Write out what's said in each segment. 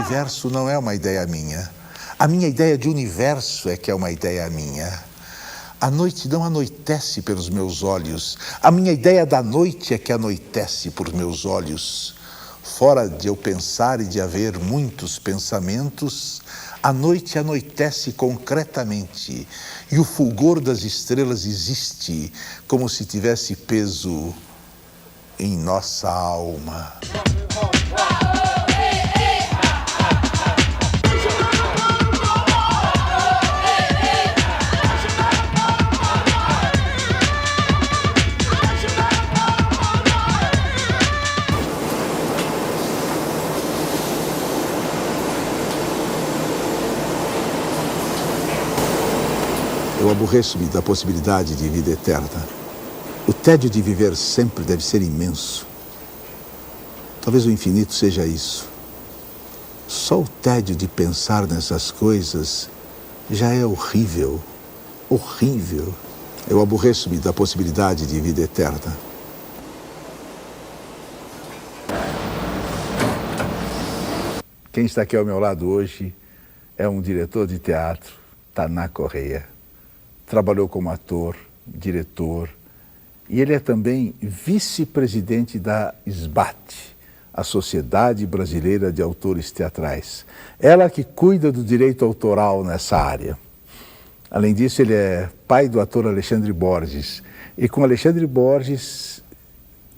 universo não é uma ideia minha. A minha ideia de universo é que é uma ideia minha. A noite não anoitece pelos meus olhos. A minha ideia da noite é que anoitece por meus olhos. Fora de eu pensar e de haver muitos pensamentos, a noite anoitece concretamente e o fulgor das estrelas existe como se tivesse peso em nossa alma. Eu aborreço-me da possibilidade de vida eterna. O tédio de viver sempre deve ser imenso. Talvez o infinito seja isso. Só o tédio de pensar nessas coisas já é horrível. Horrível. Eu aborreço-me da possibilidade de vida eterna. Quem está aqui ao meu lado hoje é um diretor de teatro, Taná Correia. Trabalhou como ator, diretor, e ele é também vice-presidente da SBAT, a Sociedade Brasileira de Autores Teatrais. Ela que cuida do direito autoral nessa área. Além disso, ele é pai do ator Alexandre Borges. E com Alexandre Borges,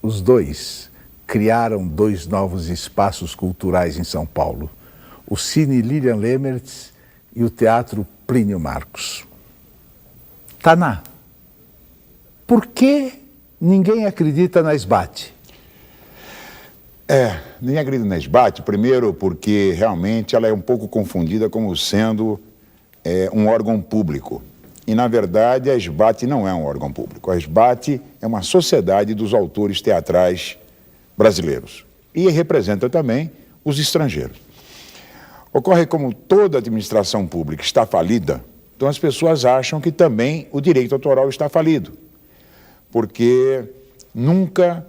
os dois criaram 2 novos espaços culturais em São Paulo. O Cine Lilian Lemertz e o Teatro Plínio Marcos. Taná, por que ninguém acredita na SBAT? Ninguém acredita na SBAT, primeiro porque realmente ela é um pouco confundida como sendo um órgão público. E, na verdade, a SBAT não é um órgão público. A SBAT é uma sociedade dos autores teatrais brasileiros. E representa também os estrangeiros. Ocorre como toda administração pública está falida, então as pessoas acham que também o direito autoral está falido, porque nunca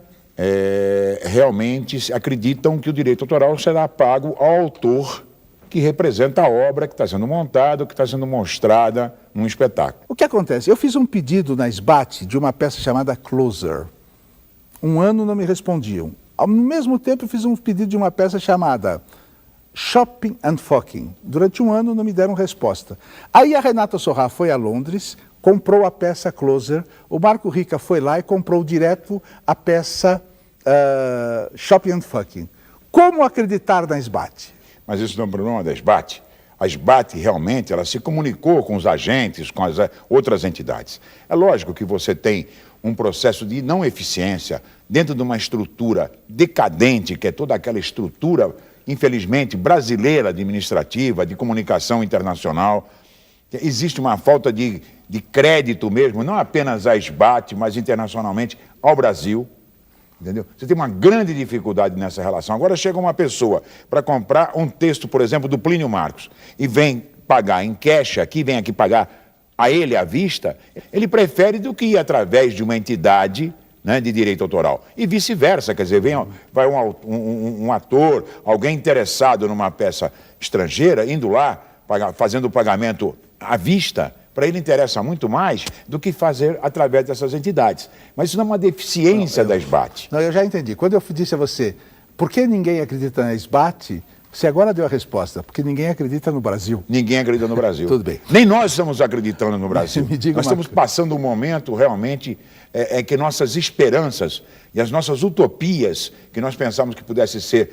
realmente acreditam que o direito autoral será pago ao autor que representa a obra que está sendo montada, que está sendo mostrada num espetáculo. O que acontece? Eu fiz um pedido na SBAT de uma peça chamada Closer. 1 ano não me respondiam. Ao mesmo tempo eu fiz um pedido de uma peça chamada Shopping and Fucking. Durante 1 ano não me deram resposta. Aí a Renata Sorrah foi a Londres, comprou a peça Closer, o Marco Rica foi lá e comprou direto a peça Shopping and Fucking. Como acreditar na SBAT? Mas isso não é um problema da SBAT. A SBAT realmente ela se comunicou com os agentes, com as outras entidades. É lógico que você tem um processo de não eficiência dentro de uma estrutura decadente, que é toda aquela estrutura, infelizmente, brasileira, administrativa, de comunicação internacional. Existe uma falta de crédito mesmo, não apenas à SBAT, mas internacionalmente ao Brasil. Entendeu? Você tem uma grande dificuldade nessa relação. Agora chega uma pessoa para comprar um texto, por exemplo, do Plínio Marcos, e vem pagar em cash aqui, vem aqui pagar a ele à vista, ele prefere do que ir através de uma entidade, né, de direito autoral. E vice-versa, quer dizer, vai um ator, alguém interessado numa peça estrangeira, indo lá, fazendo o pagamento à vista, para ele interessa muito mais do que fazer através dessas entidades. Mas isso não é uma deficiência da SBAT. Não, eu já entendi. Quando eu disse a você, por que ninguém acredita na SBAT, você agora deu a resposta, porque ninguém acredita no Brasil. Ninguém acredita no Brasil. Tudo bem. Nem nós estamos acreditando no Brasil. Me diga nós estamos passando um momento realmente que nossas esperanças e as nossas utopias, que nós pensamos que pudesse ser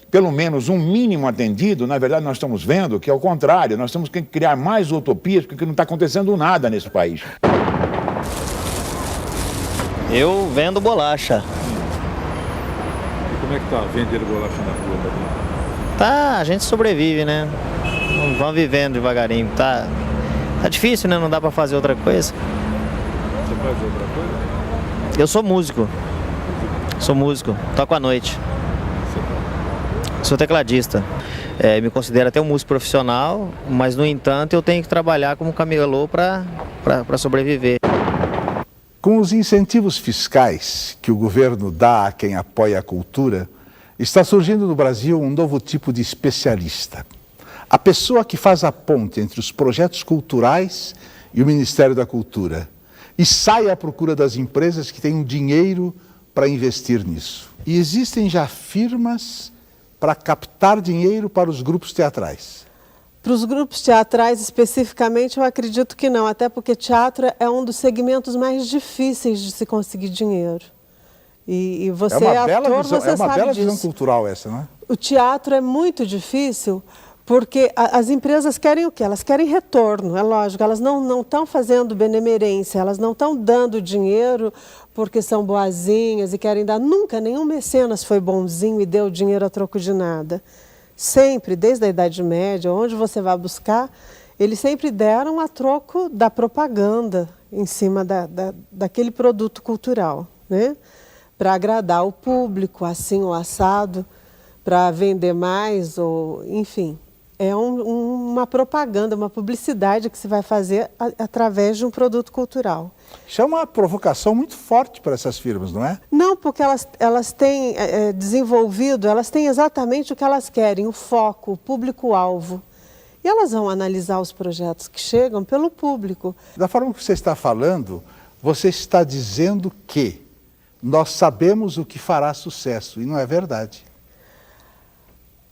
pelo menos um mínimo atendido, na verdade nós estamos vendo que é o contrário, nós temos que criar mais utopias porque não está acontecendo nada nesse país. Eu vendo bolacha. E como é que tá vendendo bolacha na rua? Tá, a gente sobrevive, né? Vamos vivendo devagarinho. Tá difícil, né? Não dá pra fazer outra coisa. Você faz outra coisa? Eu sou músico. Toco à noite. Sou tecladista. Me considero até um músico profissional, mas no entanto eu tenho que trabalhar como camelô para sobreviver. Com os incentivos fiscais que o governo dá a quem apoia a cultura, Está surgindo no Brasil um novo tipo de especialista. A pessoa que faz a ponte entre os projetos culturais e o Ministério da Cultura e sai à procura das empresas que têm dinheiro para investir nisso. E existem já firmas para captar dinheiro para os grupos teatrais. Para os grupos teatrais especificamente, eu acredito que não, até porque teatro é um dos segmentos mais difíceis de se conseguir dinheiro. E você é ator, você sabe disso. É uma bela visão cultural essa, não é? O teatro é muito difícil porque as empresas querem o quê? Elas querem retorno, é lógico, elas não estão fazendo benemerência, elas não estão dando dinheiro porque são boazinhas e querem dar. Nunca nenhum mecenas foi bonzinho e deu dinheiro a troco de nada. Sempre, desde a Idade Média, onde você vai buscar, eles sempre deram a troco da propaganda em cima daquele produto cultural, né? Para agradar o público, assim ou assado, para vender mais, ou enfim. É uma propaganda, uma publicidade que se vai fazer através de um produto cultural. Isso é uma provocação muito forte para essas firmas, não é? Não, porque elas têm desenvolvido, elas têm exatamente o que elas querem, o foco, o público-alvo. E elas vão analisar os projetos que chegam pelo público. Da forma que você está falando, você está dizendo que nós sabemos o que fará sucesso, e não é verdade.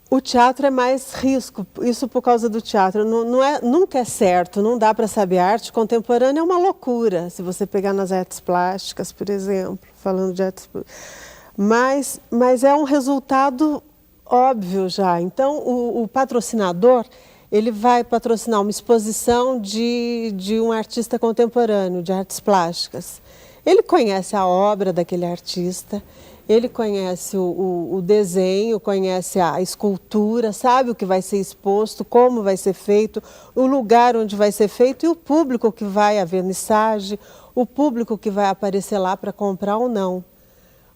O teatro é mais risco, isso por causa do teatro. Nunca é certo, não dá para saber. A arte contemporânea é uma loucura, se você pegar nas artes plásticas, por exemplo, falando de artes plásticas. Mas é um resultado óbvio já. Então, o patrocinador, ele vai patrocinar uma exposição de um artista contemporâneo, de artes plásticas. Ele conhece a obra daquele artista, ele conhece o desenho, conhece a escultura, sabe o que vai ser exposto, como vai ser feito, o lugar onde vai ser feito e o público que vai à vernissage, o público que vai aparecer lá para comprar ou não.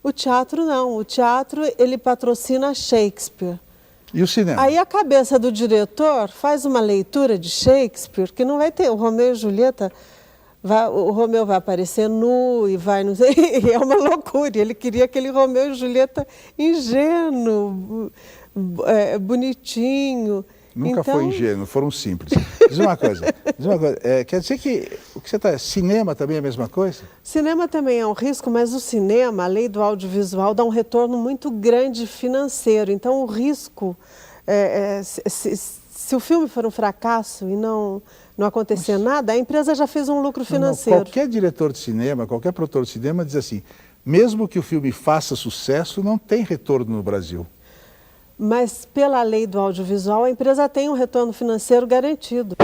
O teatro não, o teatro ele patrocina Shakespeare. E o cinema? Aí a cabeça do diretor faz uma leitura de Shakespeare, que não vai ter o Romeu e Julieta. O Romeu vai aparecer nu e vai, não sei, é uma loucura. Ele queria aquele Romeu e Julieta ingênuo, bonitinho. Nunca então... foi ingênuo, foram simples. Diz uma coisa, quer dizer que o que você está... Cinema também é a mesma coisa? Cinema também é um risco, mas o cinema, a lei do audiovisual, dá um retorno muito grande financeiro. Então o risco, se o filme for um fracasso e não acontecer nada, a empresa já fez um lucro financeiro. Qualquer diretor de cinema, qualquer produtor de cinema diz assim, mesmo que o filme faça sucesso, não tem retorno no Brasil. Mas pela lei do audiovisual, a empresa tem um retorno financeiro garantido.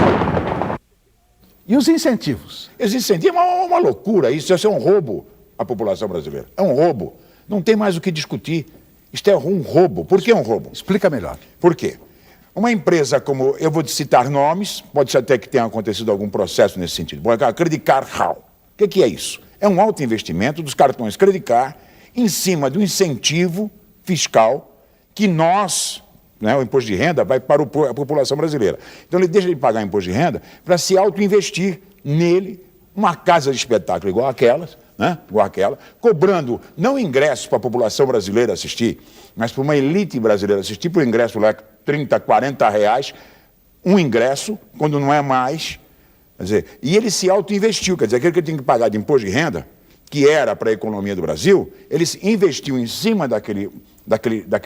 E os incentivos? Os incentivos é uma loucura, isso é um roubo à população brasileira. É um roubo. Não tem mais o que discutir. Isto é um roubo. Por que é um roubo? Explica melhor. Por quê? Uma empresa como, eu vou citar nomes, pode ser até que tenha acontecido algum processo nesse sentido. Credit Card Hall. O que é isso? É um alto investimento dos cartões Credit Card em cima do incentivo fiscal que nós, né, o imposto de renda, vai para a população brasileira. Então ele deixa de pagar imposto de renda para se auto-investir nele, uma casa de espetáculo igual aquelas, né, cobrando não ingressos para a população brasileira assistir, mas para uma elite brasileira assistir, por ingresso lá 30, 40 reais, um ingresso, quando não é mais. Quer dizer, e ele se auto-investiu, quer dizer, aquele que ele tinha que pagar de imposto de renda, que era para a economia do Brasil, ele investiu em cima daquele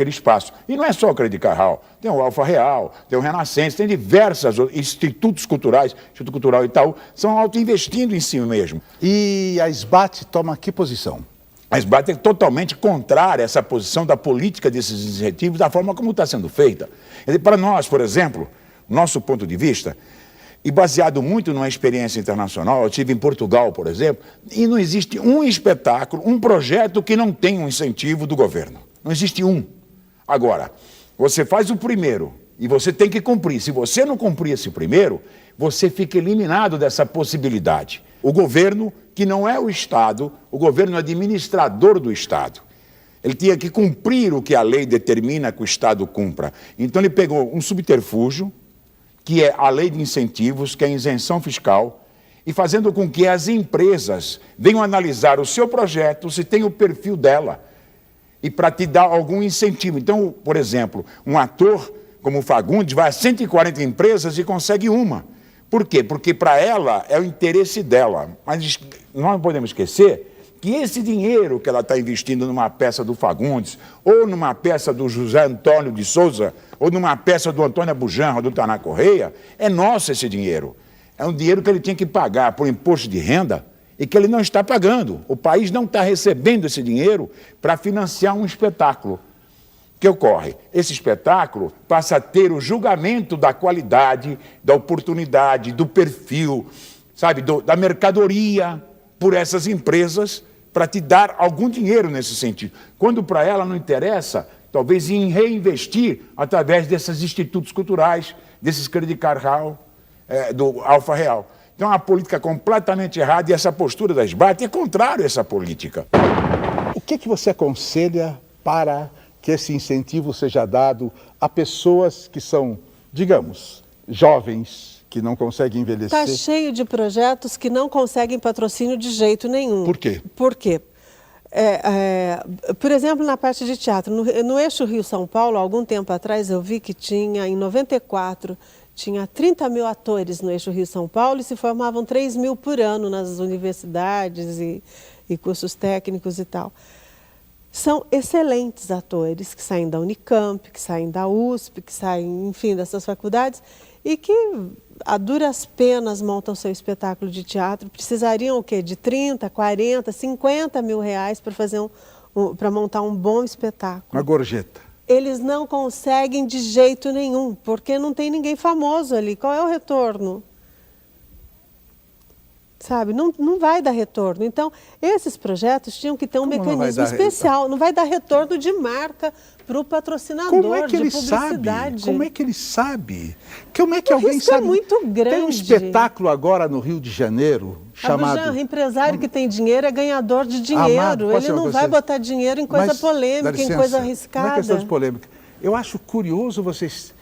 espaço. E não é só o Credit Card Hall, tem o Alfa Real, tem o Renascença, tem diversos institutos culturais, Instituto Cultural Itaú, são auto-investindo em si mesmo. E a SBAT toma que posição? A SBAT é totalmente contrária a essa posição da política desses incentivos, da forma como está sendo feita. Para nós, por exemplo, nosso ponto de vista, e baseado muito numa experiência internacional, eu estive em Portugal, por exemplo, e não existe um espetáculo, um projeto que não tenha um incentivo do governo. Não existe um. Agora, você faz o primeiro e você tem que cumprir. Se você não cumprir esse primeiro, você fica eliminado dessa possibilidade. O governo, que não é o Estado, o governo é administrador do Estado. Ele tinha que cumprir o que a lei determina que o Estado cumpra. Então ele pegou um subterfúgio, que é a lei de incentivos, que é a isenção fiscal, e fazendo com que as empresas venham analisar o seu projeto, se tem o perfil dela. e para te dar algum incentivo. Então, por exemplo, um ator como o Fagundes vai a 140 empresas e consegue uma. Por quê? Porque para ela é o interesse dela. Mas nós não podemos esquecer que esse dinheiro que ela está investindo numa peça do Fagundes, ou numa peça do José Antônio de Souza, ou numa peça do Antônio Abujanra, ou do Taná Correia, é nosso esse dinheiro. É um dinheiro que ele tinha que pagar por imposto de renda e que ele não está pagando. O país não está recebendo esse dinheiro para financiar um espetáculo. O que ocorre? Esse espetáculo passa a ter o julgamento da qualidade, da oportunidade, do perfil, sabe, da mercadoria por essas empresas para te dar algum dinheiro nesse sentido. Quando para ela não interessa, talvez em reinvestir através desses institutos culturais, desses Credit Card Hall, do Alfa Real. Então, é uma política completamente errada e essa postura da SBAT é contrária a essa política. O que você aconselha para que esse incentivo seja dado a pessoas que são, digamos, jovens, que não conseguem envelhecer? Está cheio de projetos que não conseguem patrocínio de jeito nenhum. Por quê? Por quê? Por exemplo, na parte de teatro, no eixo Rio-São Paulo, há algum tempo atrás, eu vi que tinha, em 94, tinha 30 mil atores no eixo Rio-São Paulo e se formavam 3 mil por ano nas universidades e cursos técnicos e tal. São excelentes atores que saem da Unicamp, que saem da USP, que saem, enfim, dessas faculdades e que, a duras penas, montam seu espetáculo de teatro. Precisariam o quê? De 30, 40, 50 mil reais para fazer para montar um bom espetáculo. Uma gorjeta. Eles não conseguem de jeito nenhum, porque não tem ninguém famoso ali. Qual é o retorno? Sabe, não vai dar retorno. Então, esses projetos tinham que ter um mecanismo especial. Não vai dar retorno de marca para o patrocinador, como é que ele publicidade. Sabe? Como é que ele sabe? Como é que alguém sabe? É muito grande. Tem um espetáculo agora no Rio de Janeiro chamado... Abujanra, empresário que tem dinheiro é ganhador de dinheiro. Amado, ele não vai botar dinheiro em coisa polêmica, em coisa arriscada. Não é questão de polêmica. Eu acho curioso vocês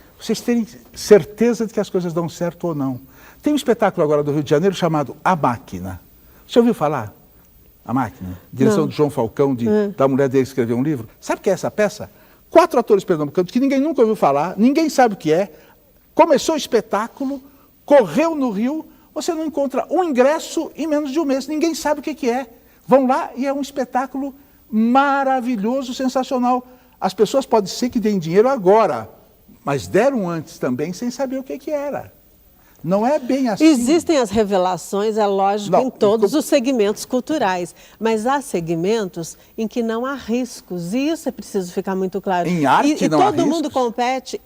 terem certeza de que as coisas dão certo ou não. Tem um espetáculo agora do Rio de Janeiro chamado A Máquina. Você ouviu falar? A Máquina? Direção de João Falcão, da mulher dele que escreveu um livro. Sabe o que é essa peça? 4 atores pernambucanos que ninguém nunca ouviu falar, ninguém sabe o que é. Começou o espetáculo, correu no Rio, você não encontra um ingresso em menos de um mês, ninguém sabe o que é. Vão lá e é um espetáculo maravilhoso, sensacional. As pessoas podem ser que deem dinheiro agora, mas deram antes também sem saber o que era. Não é bem assim. Existem as revelações, é lógico, em todos os segmentos culturais, mas há segmentos em que não há riscos, e isso é preciso ficar muito claro. Em arte não há riscos? E todo mundo compete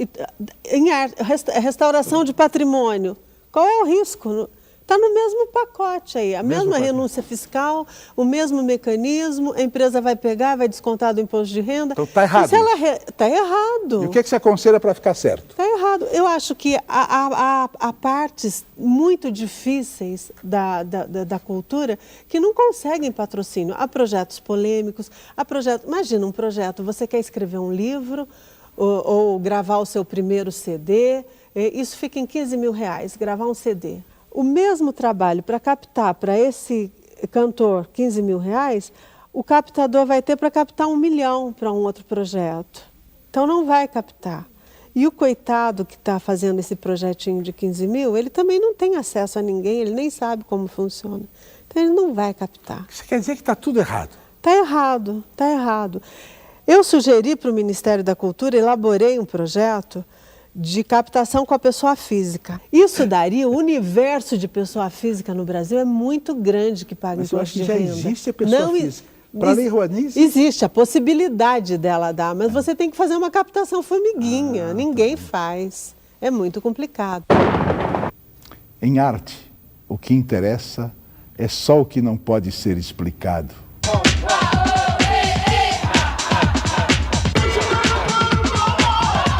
em arte, restauração de patrimônio. Qual é o risco? Está no mesmo pacote aí, a mesma renúncia fiscal, o mesmo mecanismo, a empresa vai pegar, vai descontar do imposto de renda. Então está errado. Está errado. E o que você aconselha para ficar certo? Está errado. Eu acho que há partes muito difíceis da cultura que não conseguem patrocínio. Há projetos polêmicos, imagina um projeto, você quer escrever um livro ou gravar o seu primeiro CD, isso fica em 15 mil reais, gravar um CD. O mesmo trabalho para captar para esse cantor 15 mil reais, o captador vai ter para captar 1 milhão para um outro projeto. Então não vai captar. E o coitado que está fazendo esse projetinho de 15 mil, ele também não tem acesso a ninguém, ele nem sabe como funciona. Então ele não vai captar. Você quer dizer que está tudo errado? Está errado, está errado. Eu sugeri para o Ministério da Cultura, elaborei um projeto de captação com a pessoa física. Isso daria, o universo de pessoa física no Brasil é muito grande que paga imposto de renda. Mas eu acho que já existe a pessoa física. Para a Lei Rouanet existe a possibilidade dela dar, mas você tem que fazer uma captação formiguinha. Ninguém faz. É muito complicado. Em arte, o que interessa é só o que não pode ser explicado.